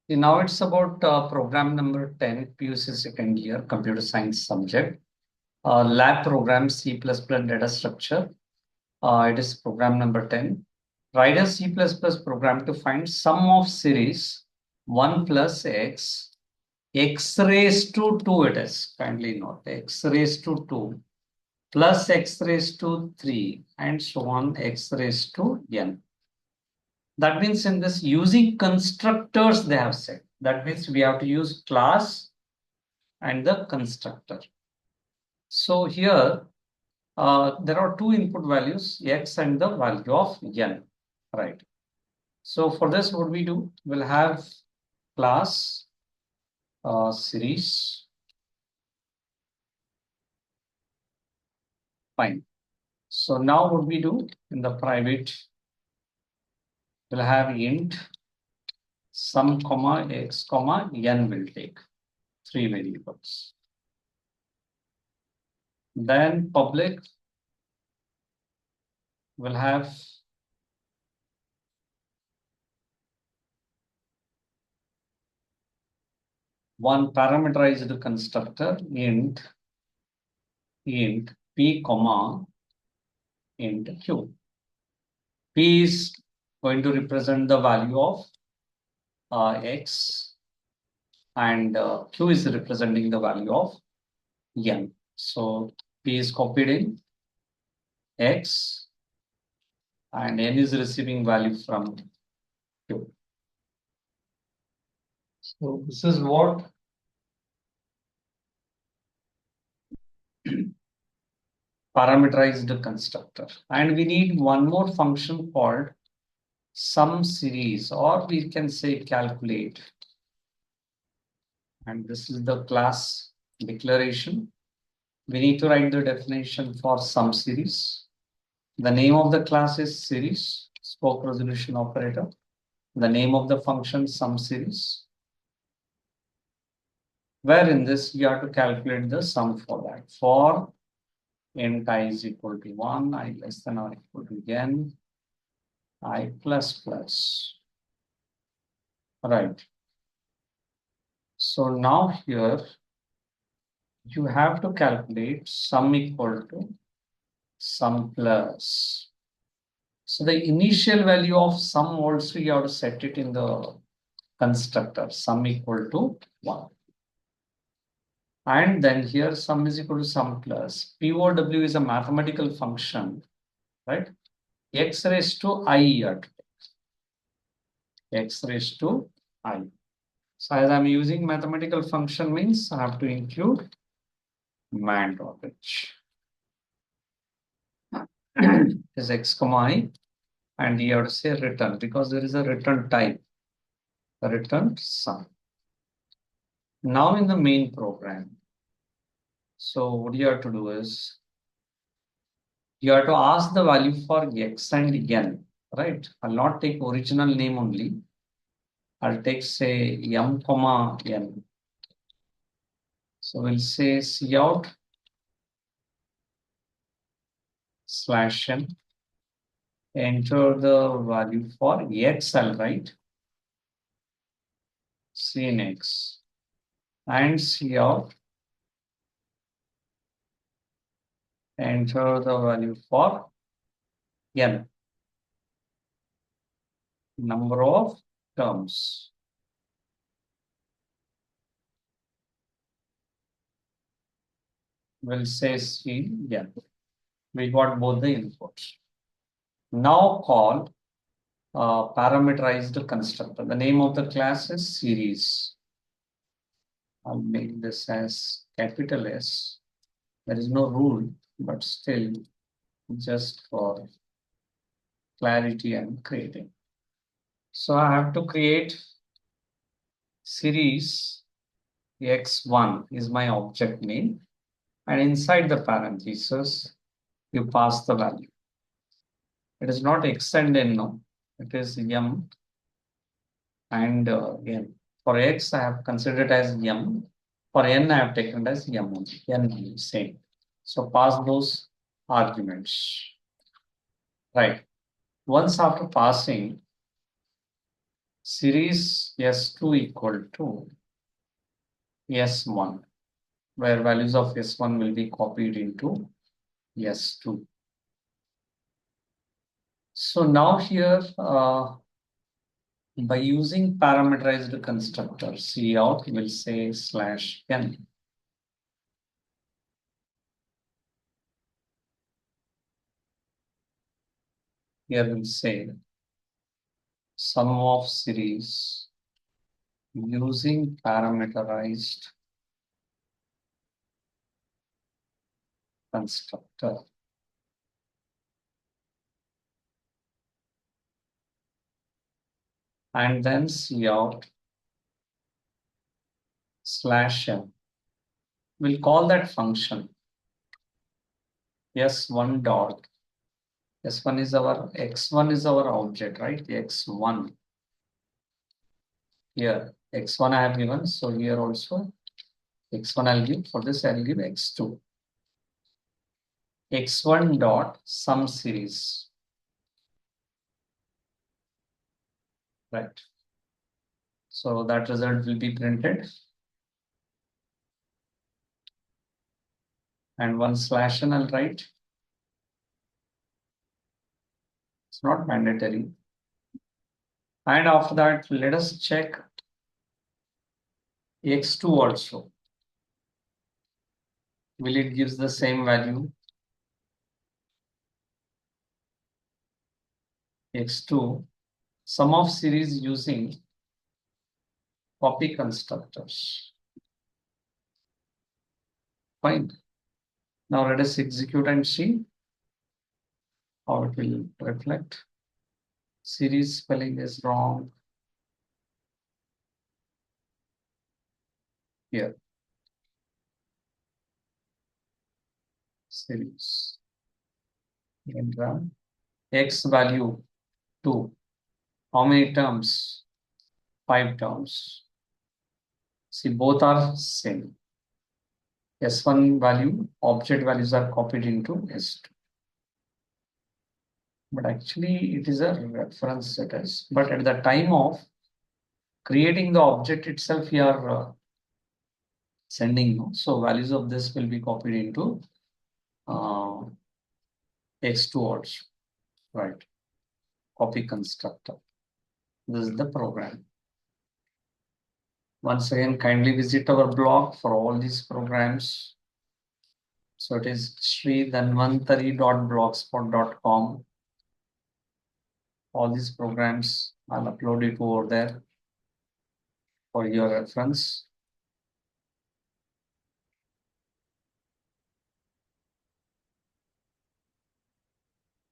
Now it's about program number 10, PUC second year, computer science subject. Lab program C++ data structure. It is program number 10. Write a C++ program to find sum of series 1 plus x raised to 2 it is. Kindly note x raised to 2 plus x raised to 3 and so on x raised to n. That means in this using constructors they have said. That means we have to use class and the constructor. So here there are two input values x and the value of n, right? So for this what we do, we'll have class series. Fine. So now what we do in the private, we'll have int sum comma x comma n will take 3 variables. Then public will have one parameterized constructor int p comma int q. P is going to represent the value of x and q is representing the value of n. So p is copied in x and n is receiving value from q. So this is what parameterized constructor. And we need one more function called sum series, or we can say calculate. And this is the class declaration. We need to write the definition for sum series. The name of the class is series, scope resolution operator. The name of the function sum series. Where in this you have to calculate the sum for that. For int I is equal to 1, I less than or equal to n, I plus plus. Right. So now here you have to calculate sum equal to sum plus. So the initial value of sum also you have to set it in the constructor, sum equal to 1. And then here sum is equal to sum plus. POW is a mathematical function, right? X raised to I here. X raised to I. So as I'm using mathematical function means I have to include man of which is x comma I, and you have to say return because there is a return type, the return sum. Now in the main program, so what you have to do is you have to ask the value for x and n, right? I'll not take original name only. I'll take say m comma n. So we'll say cout slash n. Enter the value for x, I'll write cin x and cout. Enter the value for n, number of terms. We'll say C, yeah. We got both the inputs. Now call parameterized constructor. The name of the class is series. I'll make this as capital S. There is no rule, but still, just for clarity I'm creating. So I have to create series x1 is my object name, and inside the parentheses, you pass the value. It is not x and n, no. It is m and n. For x, I have considered as m. For n, I have taken as m only. N same. So pass those arguments. Right. Once after passing, series S2 equal to S1, where values of S1 will be copied into S2. So now here, by using parameterized constructor, Cout will say /n. Here we'll say sum of series using parameterized constructor. And then Cout /n. We'll call that function S1 dot. S1 is our X1 is our object, right? X1. Here, X1 I have given, so here also X1 I'll give. For this, I'll give X2. X1 dot sum series. Right. So that result will be printed. And one /n I'll write. It's not mandatory. And after that, let us check X2 also. Will it gives the same value? X2, sum of series using copy constructors. Fine. Now let us execute and see how it will reflect. Series spelling is wrong. Here. Series. And run. X value 2. How many terms? 5 terms. See, both are same. S1 value, object values are copied into S2. But actually it is a reference status. But at the time of creating the object itself, we are sending. So values of this will be copied into X2 also. Right. Copy constructor. This is the program. Once again, kindly visit our blog for all these programs. So it is sridhanvantari.blogspot.com. All these programs, I'll upload it over there for your reference.